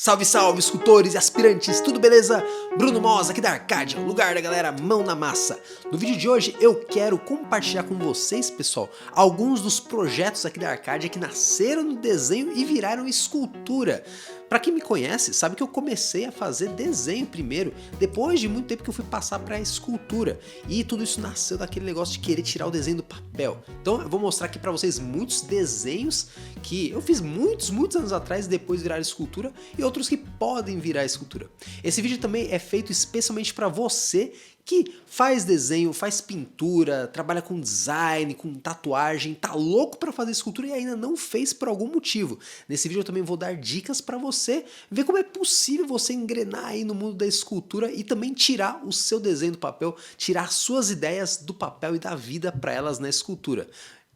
Salve, salve, escultores e aspirantes, tudo beleza? Bruno Moz aqui da Arcadia, o lugar da galera mão na massa. No vídeo de hoje eu quero compartilhar com vocês, pessoal, alguns dos projetos aqui da Arcadia que nasceram no desenho e viraram escultura. Pra quem me conhece, sabe que eu comecei a fazer desenho primeiro, depois de muito tempo que eu fui passar pra escultura. E tudo isso nasceu daquele negócio de querer tirar o desenho do papel. Então eu vou mostrar aqui pra vocês muitos desenhos que eu fiz muitos anos atrás e depois viraram escultura, e outros que podem virar escultura. Esse vídeo também é feito especialmente pra você que faz desenho, faz pintura, trabalha com design, com tatuagem, tá louco pra fazer escultura e ainda não fez por algum motivo. Nesse vídeo eu também vou dar dicas pra você ver como é possível você engrenar aí no mundo da escultura e também tirar o seu desenho do papel, tirar suas ideias do papel e dar vida pra elas na escultura.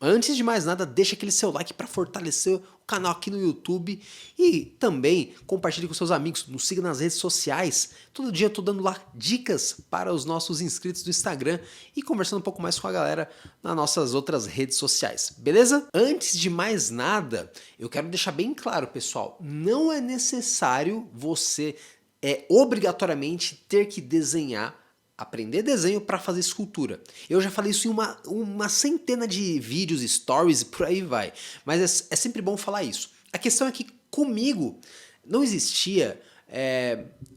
Antes de mais nada, deixa aquele seu like para fortalecer o canal aqui no YouTube e também compartilhe com seus amigos, nos siga nas redes sociais. Todo dia eu tô dando lá dicas para os nossos inscritos do Instagram e conversando um pouco mais com a galera nas nossas outras redes sociais, beleza? Antes de mais nada, eu quero deixar bem claro, pessoal, não é necessário você obrigatoriamente ter que desenhar, aprender desenho para fazer escultura. Eu já falei isso em uma centena de vídeos, stories e por aí vai. Mas é sempre bom falar isso. A questão é que comigo não existia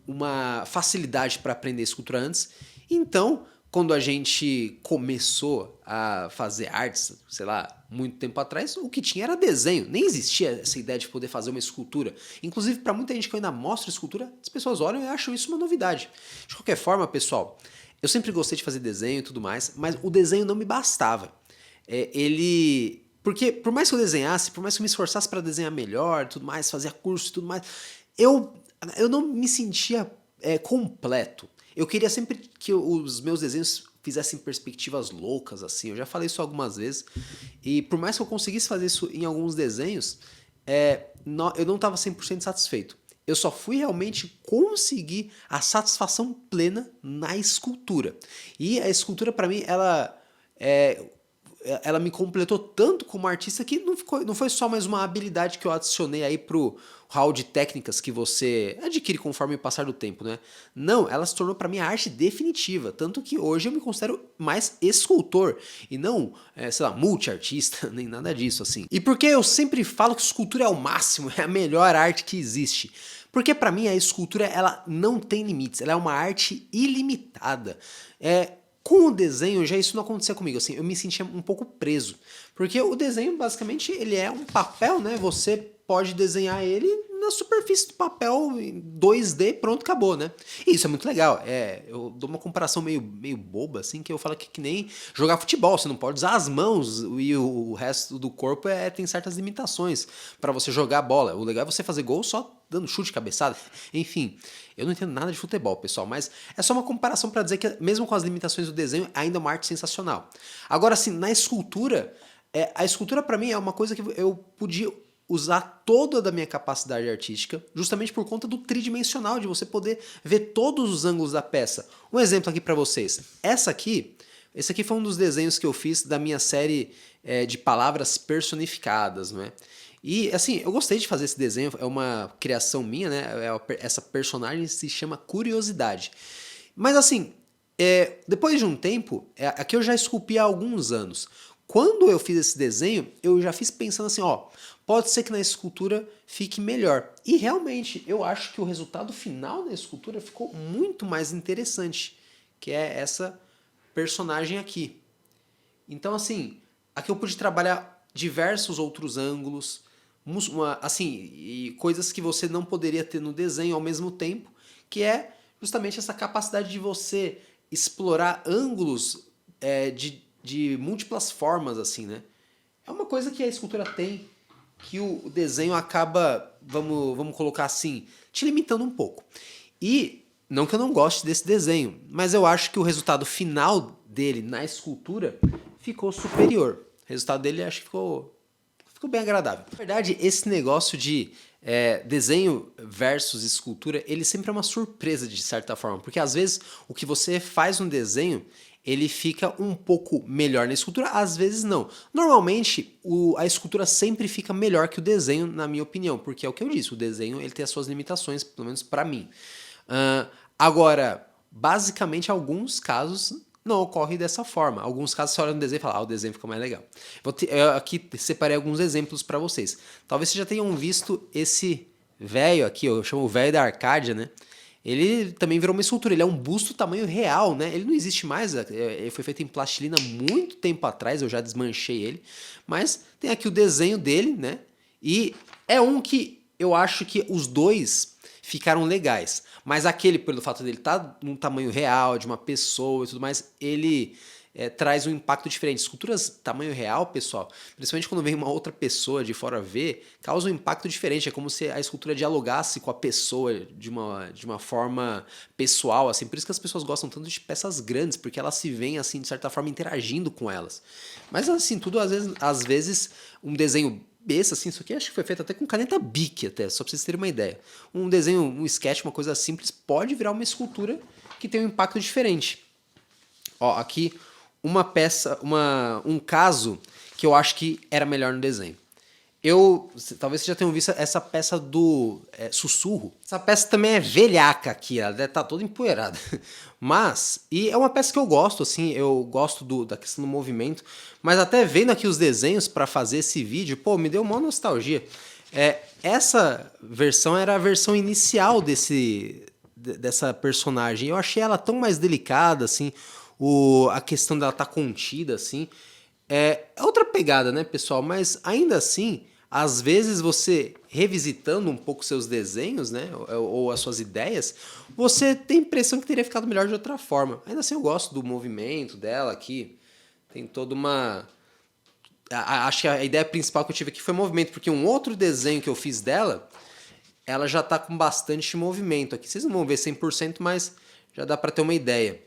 uma facilidade para aprender escultura antes. Então, quando a gente começou a fazer artes, sei lá, muito tempo atrás, o que tinha era desenho. Nem existia essa ideia de poder fazer uma escultura. Inclusive, para muita gente que eu ainda mostro escultura, as pessoas olham e acham isso uma novidade. De qualquer forma, pessoal, eu sempre gostei de fazer desenho e tudo mais, mas o desenho não me bastava. Porque por mais que eu desenhasse, por mais que eu me esforçasse para desenhar melhor, tudo mais, fazia curso e tudo mais, eu não me sentia completo. Eu queria sempre que os meus desenhos fizessem perspectivas loucas, assim. Eu já falei isso algumas vezes. E por mais que eu conseguisse fazer isso em alguns desenhos, eu não estava 100% satisfeito. Eu só fui realmente conseguir a satisfação plena na escultura. E a escultura, para mim, ela me completou tanto como artista que não foi só mais uma habilidade que eu adicionei aí pro hall de técnicas que você adquire conforme o passar do tempo, né? Não, ela se tornou para mim a arte definitiva, tanto que hoje eu me considero mais escultor e não, sei lá, multiartista, nem nada disso assim. E por que eu sempre falo que escultura é o máximo, é a melhor arte que existe? Porque para mim a escultura ela não tem limites, ela é uma arte ilimitada. Com o desenho, já isso não acontecia comigo, assim, eu me sentia um pouco preso. Porque o desenho, basicamente, ele é um papel, né? Você pode desenhar ele na superfície do papel em 2D, pronto, acabou, né? E isso é muito legal. Eu dou uma comparação meio boba, assim, que eu falo que nem jogar futebol. Você não pode usar as mãos e o resto do corpo tem certas limitações para você jogar a bola. O legal é você fazer gol só dando chute, cabeçada. Enfim, eu não entendo nada de futebol, pessoal, mas é só uma comparação para dizer que mesmo com as limitações do desenho, ainda é uma arte sensacional. Agora, assim, na escultura, a escultura para mim é uma coisa que eu podia usar toda da minha capacidade artística, justamente por conta do tridimensional, de você poder ver todos os ângulos da peça. Um exemplo aqui para vocês. Esse aqui foi um dos desenhos que eu fiz da minha série de palavras personificadas, não é? E assim, eu gostei de fazer esse desenho, é uma criação minha, né? Essa personagem se chama Curiosidade. Mas assim, depois de um tempo, aqui eu já esculpi há alguns anos. Quando eu fiz esse desenho, eu já fiz pensando assim, ó, pode ser que na escultura fique melhor. E realmente, eu acho que o resultado final da escultura ficou muito mais interessante, que é essa personagem aqui. Então assim, aqui eu pude trabalhar diversos outros ângulos, assim, e coisas que você não poderia ter no desenho ao mesmo tempo, que é justamente essa capacidade de você explorar ângulos de múltiplas formas, assim, né? É uma coisa que a escultura tem, que o desenho acaba, vamos colocar assim, te limitando um pouco. E, não que eu não goste desse desenho, mas eu acho que o resultado final dele na escultura ficou superior. O resultado dele acho que ficou bem agradável. Na verdade, esse negócio de desenho versus escultura, ele sempre é uma surpresa de certa forma, porque às vezes o que você faz no desenho, ele fica um pouco melhor na escultura, às vezes não. Normalmente, a escultura sempre fica melhor que o desenho, na minha opinião, porque é o que eu disse, o desenho ele tem as suas limitações, pelo menos para mim. Agora, basicamente, alguns casos não ocorre dessa forma. Alguns casos você olha no desenho e fala, o desenho ficou mais legal. Eu aqui separei alguns exemplos para vocês. Talvez vocês já tenham visto esse velho aqui, eu chamo o velho da Arcádia, né? Ele também virou uma escultura, ele é um busto tamanho real, né? Ele não existe mais, ele foi feito em plastilina muito tempo atrás, eu já desmanchei ele. Mas tem aqui o desenho dele, né? E é um que eu acho que os dois ficaram legais. Mas aquele, pelo fato dele estar num tamanho real, de uma pessoa e tudo mais, ele traz um impacto diferente. Esculturas tamanho real, pessoal, principalmente quando vem uma outra pessoa de fora ver, causa um impacto diferente. É como se a escultura dialogasse com a pessoa de uma forma pessoal, assim. Por isso que as pessoas gostam tanto de peças grandes, porque elas se veem, assim, de certa forma, interagindo com elas. Mas, assim, tudo às vezes um desenho besta, assim, isso aqui acho que foi feito até com caneta Bic, até, só pra vocês terem uma ideia. Um desenho, um sketch, uma coisa simples, pode virar uma escultura que tem um impacto diferente. Ó, aqui uma peça, um caso que eu acho que era melhor no desenho. Talvez vocês já tenham visto essa peça do Sussurro. Essa peça também é velhaca aqui, ela deve estar toda empoeirada. E é uma peça que eu gosto, assim, eu gosto da questão do movimento, mas até vendo aqui os desenhos para fazer esse vídeo, pô, me deu uma nostalgia. Essa versão era a versão inicial dessa personagem. Eu achei ela tão mais delicada, assim, a questão dela estar contida, assim. É outra pegada, né, pessoal? Mas ainda assim, às vezes você revisitando um pouco seus desenhos, né, ou as suas ideias, você tem a impressão que teria ficado melhor de outra forma. Ainda assim, eu gosto do movimento dela aqui. Tem toda uma... Acho que a ideia principal que eu tive aqui foi movimento, porque um outro desenho que eu fiz dela, ela já tá com bastante movimento aqui. Vocês não vão ver 100%, mas já dá para ter uma ideia.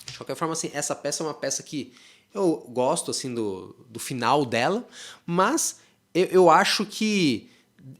De qualquer forma, assim, essa peça é uma peça que eu gosto, assim, do final dela, mas eu acho que,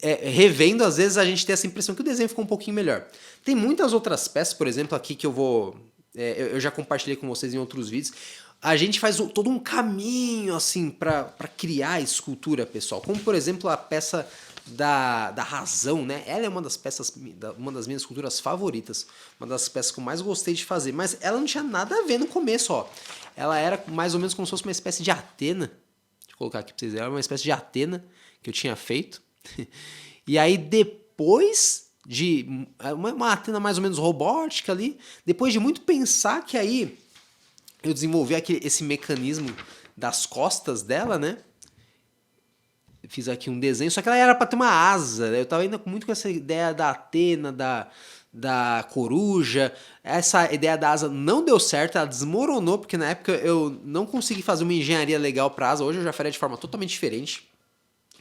revendo, às vezes a gente tem essa impressão que o desenho ficou um pouquinho melhor. Tem muitas outras peças, por exemplo, aqui que eu vou... eu já compartilhei com vocês em outros vídeos. A gente faz todo um caminho, assim, para criar a escultura, pessoal. Como, por exemplo, a peça da razão, né? Ela é uma das peças, uma das minhas esculturas favoritas, uma das peças que eu mais gostei de fazer, mas ela não tinha nada a ver no começo, ó. Ela era mais ou menos como se fosse uma espécie de Atena. Deixa eu colocar aqui pra vocês verem, era uma espécie de Atena que eu tinha feito. E aí depois de uma Atena mais ou menos robótica ali, depois de muito pensar, que aí eu desenvolvi esse mecanismo das costas dela, né? Fiz aqui um desenho, só que ela era para ter uma asa, né? Eu tava ainda muito com essa ideia da Atena, da coruja. Essa ideia da asa não deu certo, ela desmoronou, porque na época eu não consegui fazer uma engenharia legal para asa. Hoje eu já faria de forma totalmente diferente,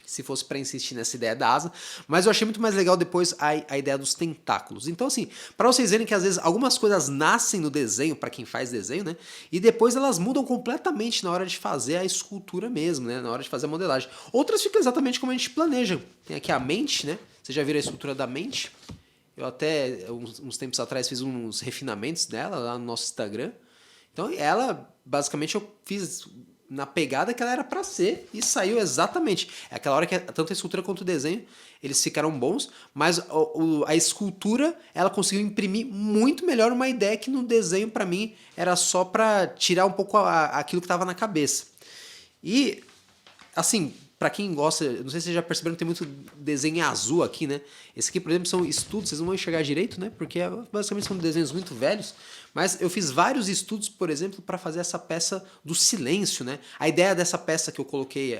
se fosse para insistir nessa ideia da asa, mas eu achei muito mais legal depois a ideia dos tentáculos. Então, assim, para vocês verem que às vezes algumas coisas nascem no desenho, para quem faz desenho, né, e depois elas mudam completamente na hora de fazer a escultura mesmo, né, na hora de fazer a modelagem. Outras ficam exatamente como a gente planeja. Tem aqui a mente, né, vocês já viram a estrutura da mente? Eu até, uns tempos atrás, fiz uns refinamentos dela lá no nosso Instagram. Então, ela, basicamente, eu fiz na pegada que ela era para ser e saiu exatamente. É aquela hora que tanto a escultura quanto o desenho, eles ficaram bons, mas a escultura, ela conseguiu imprimir muito melhor uma ideia que no desenho, para mim, era só para tirar um pouco aquilo que estava na cabeça. E, assim, para quem gosta, não sei se vocês já perceberam que tem muito desenho azul aqui, né? Esse aqui, por exemplo, são estudos, vocês não vão enxergar direito, né? Porque basicamente são desenhos muito velhos, mas eu fiz vários estudos, por exemplo, para fazer essa peça do silêncio, né? A ideia dessa peça que eu coloquei,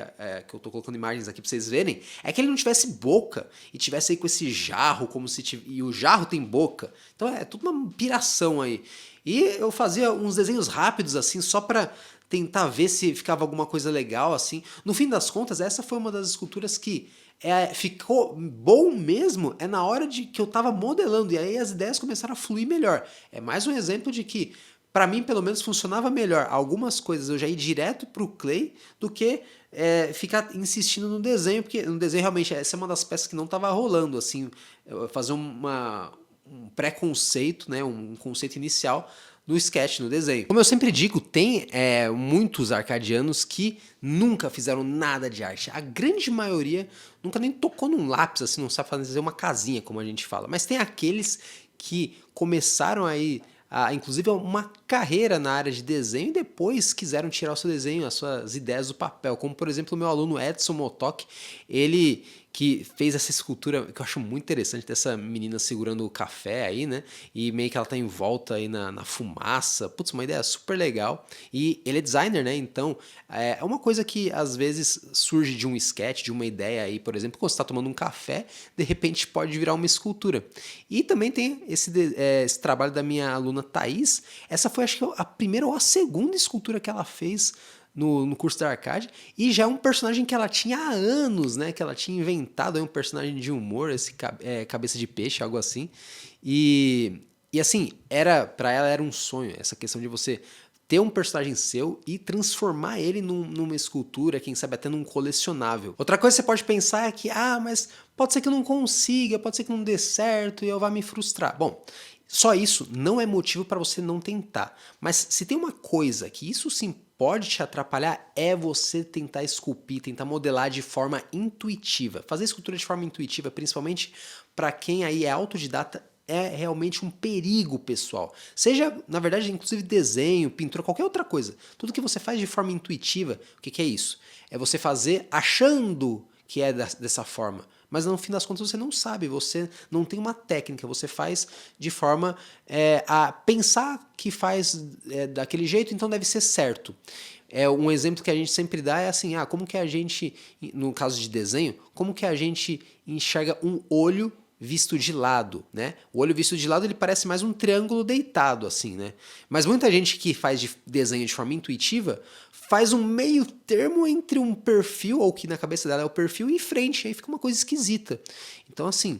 que eu tô colocando imagens aqui para vocês verem, é que ele não tivesse boca e tivesse aí com esse jarro, e o jarro tem boca. Então é tudo uma piração aí. E eu fazia uns desenhos rápidos assim, só para tentar ver se ficava alguma coisa legal, assim. No fim das contas, essa foi uma das esculturas que ficou bom mesmo na hora de que eu tava modelando, e aí as ideias começaram a fluir melhor. É mais um exemplo de que, para mim, pelo menos, funcionava melhor algumas coisas eu já ir direto pro clay do que ficar insistindo no desenho, porque no desenho realmente essa é uma das peças que não tava rolando, assim, fazer um preconceito, né, um conceito inicial no sketch, no desenho. Como eu sempre digo, tem muitos arcadianos que nunca fizeram nada de arte. A grande maioria nunca nem tocou num lápis, assim, não sabe fazer uma casinha, como a gente fala. Mas tem aqueles que começaram aí inclusive uma carreira na área de desenho e depois quiseram tirar o seu desenho, as suas ideias do papel, como por exemplo o meu aluno Edson Motok, ele que fez essa escultura que eu acho muito interessante, dessa menina segurando o café aí, né, e meio que ela tá em volta aí na fumaça, putz, uma ideia super legal, e ele é designer, né, então é uma coisa que às vezes surge de um sketch, de uma ideia aí, por exemplo, quando você tá tomando um café, de repente pode virar uma escultura. E também tem esse trabalho da minha aluna Thaís, essa foi acho que a primeira ou a segunda escultura que ela fez no curso da Arcade, e já é um personagem que ela tinha há anos, né, que ela tinha inventado, é um personagem de humor, esse cabeça de peixe, algo assim, e assim, para ela era um sonho, essa questão de você ter um personagem seu e transformar ele numa escultura, quem sabe até num colecionável. Outra coisa que você pode pensar é que, mas pode ser que eu não consiga, pode ser que não dê certo e eu vá me frustrar. Bom, só isso não é motivo para você não tentar. Mas se tem uma coisa que isso sim pode te atrapalhar, é você tentar esculpir, tentar modelar de forma intuitiva. Fazer escultura de forma intuitiva, principalmente para quem aí é autodidata, é realmente um perigo, pessoal. Seja, na verdade, inclusive desenho, pintura, qualquer outra coisa. Tudo que você faz de forma intuitiva, o que é isso? É você fazer achando que é dessa forma. Mas no fim das contas você não sabe, você não tem uma técnica, você faz de forma a pensar que faz daquele jeito, então deve ser certo. Um exemplo que a gente sempre dá é assim, como que a gente, no caso de desenho, como que a gente enxerga um olho visto de lado, né? O olho visto de lado ele parece mais um triângulo deitado, assim, né? Mas muita gente que faz desenho de forma intuitiva faz um meio termo entre um perfil, ou que na cabeça dela é o perfil, e frente, aí fica uma coisa esquisita. Então, assim,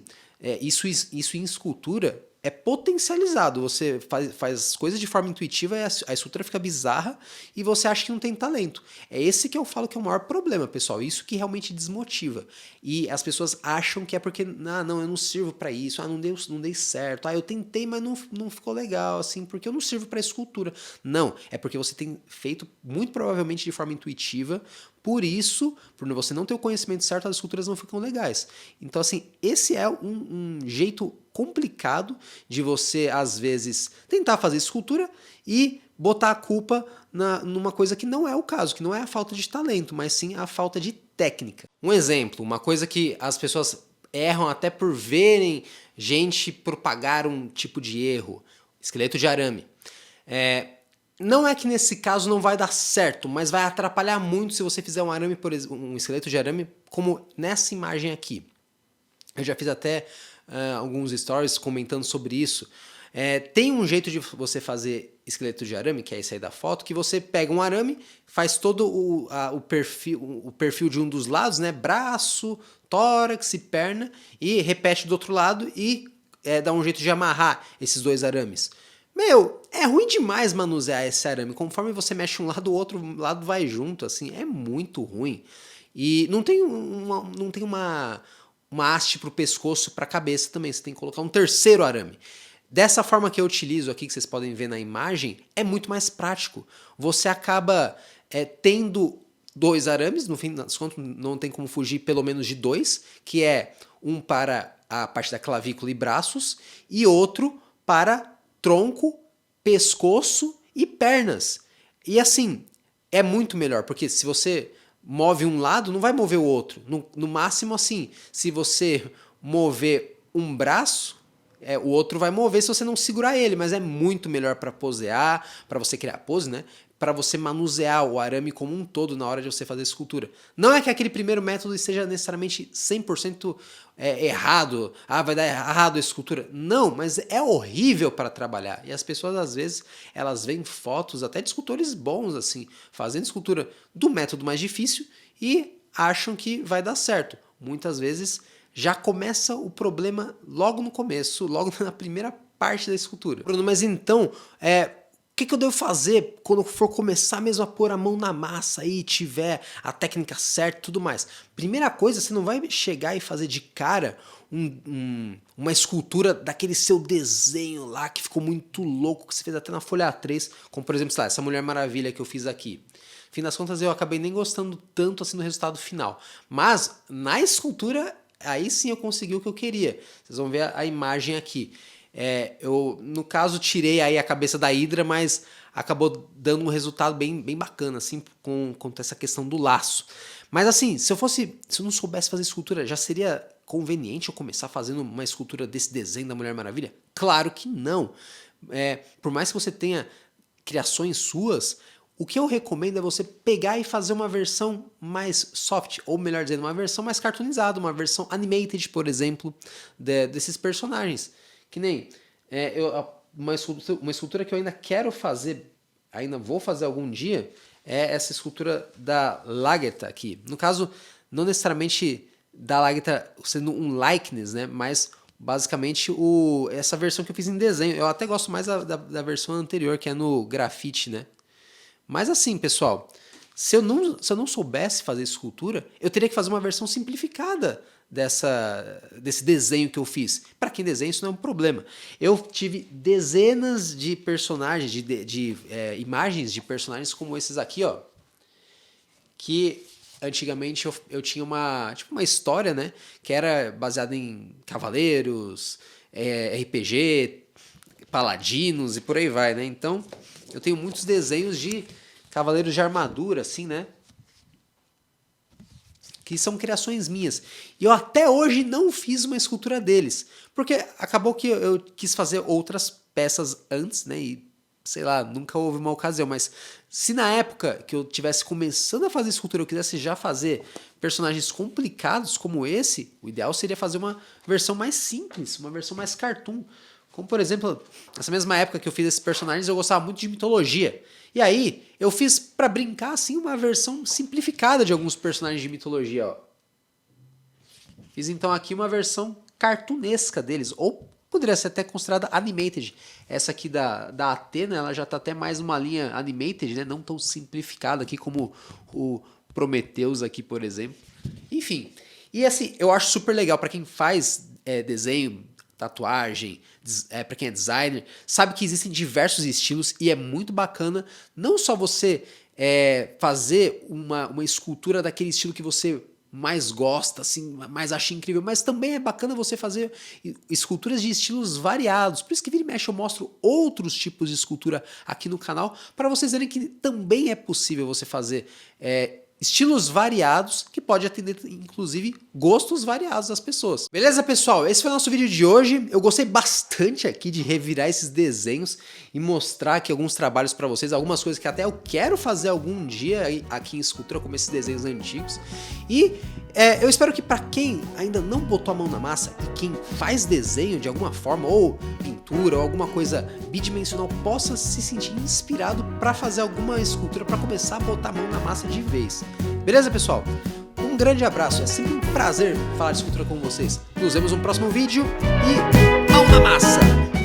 isso em escultura é potencializado. Você faz coisas de forma intuitiva e a escultura fica bizarra e você acha que não tem talento. É esse que eu falo que é o maior problema, pessoal. Isso que realmente desmotiva. E as pessoas acham que é porque, não, eu não sirvo para isso, não dei certo, eu tentei, mas não ficou legal, assim, porque eu não sirvo para escultura. Não, é porque você tem feito, muito provavelmente de forma intuitiva, por isso, por você não ter o conhecimento certo, as esculturas não ficam legais. Então, assim, esse é um jeito complicado de você, às vezes, tentar fazer escultura e botar a culpa numa coisa que não é o caso, que não é a falta de talento, mas sim a falta de técnica. Um exemplo, uma coisa que as pessoas erram até por verem gente propagar um tipo de erro, esqueleto de arame. Não é que nesse caso não vai dar certo, mas vai atrapalhar muito se você fizer um arame, por exemplo, um esqueleto de arame, como nessa imagem aqui. Eu já fiz até alguns stories comentando sobre isso. Tem um jeito de você fazer esqueleto de arame, que é esse aí da foto, que você pega um arame, faz todo o perfil de um dos lados, né? Braço, tórax e perna, e repete do outro lado e dá um jeito de amarrar esses dois arames. Meu, é ruim demais manusear esse arame. Conforme você mexe um lado, o outro lado vai junto, assim, é muito ruim. E não tem uma haste para o pescoço, para a cabeça também. Você tem que colocar um terceiro arame. Dessa forma que eu utilizo aqui, que vocês podem ver na imagem, é muito mais prático. Você acaba tendo dois arames, no fim das contas não tem como fugir pelo menos de dois, que é um para a parte da clavícula e braços, e outro para tronco, pescoço e pernas. E assim, é muito melhor, porque se você move um lado, não vai mover o outro. No máximo, assim, se você mover um braço, o outro vai mover se você não segurar ele, mas é muito melhor para posear, para você criar pose, né? Para você manusear o arame como um todo na hora de você fazer escultura. Não é que aquele primeiro método esteja necessariamente 100% errado, vai dar errado a escultura. Não, mas é horrível para trabalhar. E as pessoas, às vezes, elas veem fotos até de escultores bons, assim, fazendo escultura do método mais difícil e acham que vai dar certo. Muitas vezes já começa o problema logo no começo, logo na primeira parte da escultura. Bruno, mas então, que eu devo fazer quando eu for começar mesmo a pôr a mão na massa e tiver a técnica certa e tudo mais? Primeira coisa, você não vai chegar e fazer de cara uma escultura daquele seu desenho lá que ficou muito louco, que você fez até na folha A3, como por exemplo, sei lá, essa Mulher Maravilha que eu fiz aqui. Fim das contas, eu acabei nem gostando tanto assim do resultado final. Mas na escultura, aí sim eu consegui o que eu queria. Vocês vão ver a imagem aqui. Eu, no caso, tirei aí a cabeça da Hidra, mas acabou dando um resultado bem bacana, assim, com essa questão do laço. Mas assim, se eu não soubesse fazer escultura, já seria conveniente eu começar fazendo uma escultura desse desenho da Mulher Maravilha? Claro que não. Por mais que você tenha criações suas, o que eu recomendo é você pegar e fazer uma versão mais soft, ou melhor dizendo, uma versão mais cartoonizada, uma versão animated, por exemplo, desses personagens. Que nem uma escultura que eu ainda quero fazer, ainda vou fazer algum dia, é essa escultura da Lagertha aqui. No caso, não necessariamente da Lagertha sendo um likeness, né? Mas basicamente essa versão que eu fiz em desenho. Eu até gosto mais da versão anterior, que é no grafite, né? Mas assim, pessoal, se eu não soubesse fazer escultura, eu teria que fazer uma versão simplificada desse desenho que eu fiz. Para quem desenha, isso não é um problema. Eu tive dezenas de personagens, imagens de personagens como esses aqui, ó, que antigamente eu tinha uma história, né, que era baseada em cavaleiros, RPG, paladinos e por aí vai, né? Então, eu tenho muitos desenhos de cavaleiros de armadura, assim, né? Que são criações minhas. E eu até hoje não fiz uma escultura deles. Porque acabou que eu quis fazer outras peças antes, né? E, sei lá, nunca houve uma ocasião. Mas se na época que eu estivesse começando a fazer escultura, eu quisesse já fazer personagens complicados como esse, o ideal seria fazer uma versão mais simples, uma versão mais cartoon. Como, por exemplo, nessa mesma época que eu fiz esses personagens, eu gostava muito de mitologia. E aí, eu fiz, pra brincar, assim, uma versão simplificada de alguns personagens de mitologia, ó. Fiz, então, aqui uma versão cartunesca deles, ou poderia ser até considerada animated. Essa aqui da Athena, ela já tá até mais uma linha animated, né? Não tão simplificada aqui como o Prometheus aqui, por exemplo. Enfim, e assim, eu acho super legal pra quem faz desenho, tatuagem, para quem é designer, sabe que existem diversos estilos e é muito bacana não só você fazer uma escultura daquele estilo que você mais gosta, assim, mais acha incrível, mas também é bacana você fazer esculturas de estilos variados. Por isso que vira e mexe eu mostro outros tipos de escultura aqui no canal, para vocês verem que também é possível você fazer estilos variados, que pode atender, inclusive, gostos variados das pessoas. Beleza, pessoal? Esse foi o nosso vídeo de hoje. Eu gostei bastante aqui de revirar esses desenhos e mostrar aqui alguns trabalhos para vocês, algumas coisas que até eu quero fazer algum dia aqui em escultura, como esses desenhos antigos. E eu espero que para quem ainda não botou a mão na massa e quem faz desenho de alguma forma, ou pintura, ou alguma coisa bidimensional, possa se sentir inspirado para fazer alguma escultura, para começar a botar a mão na massa de vez. Beleza, pessoal? Um grande abraço, é sempre um prazer falar de escultura com vocês. Nos vemos no próximo vídeo e mão na massa!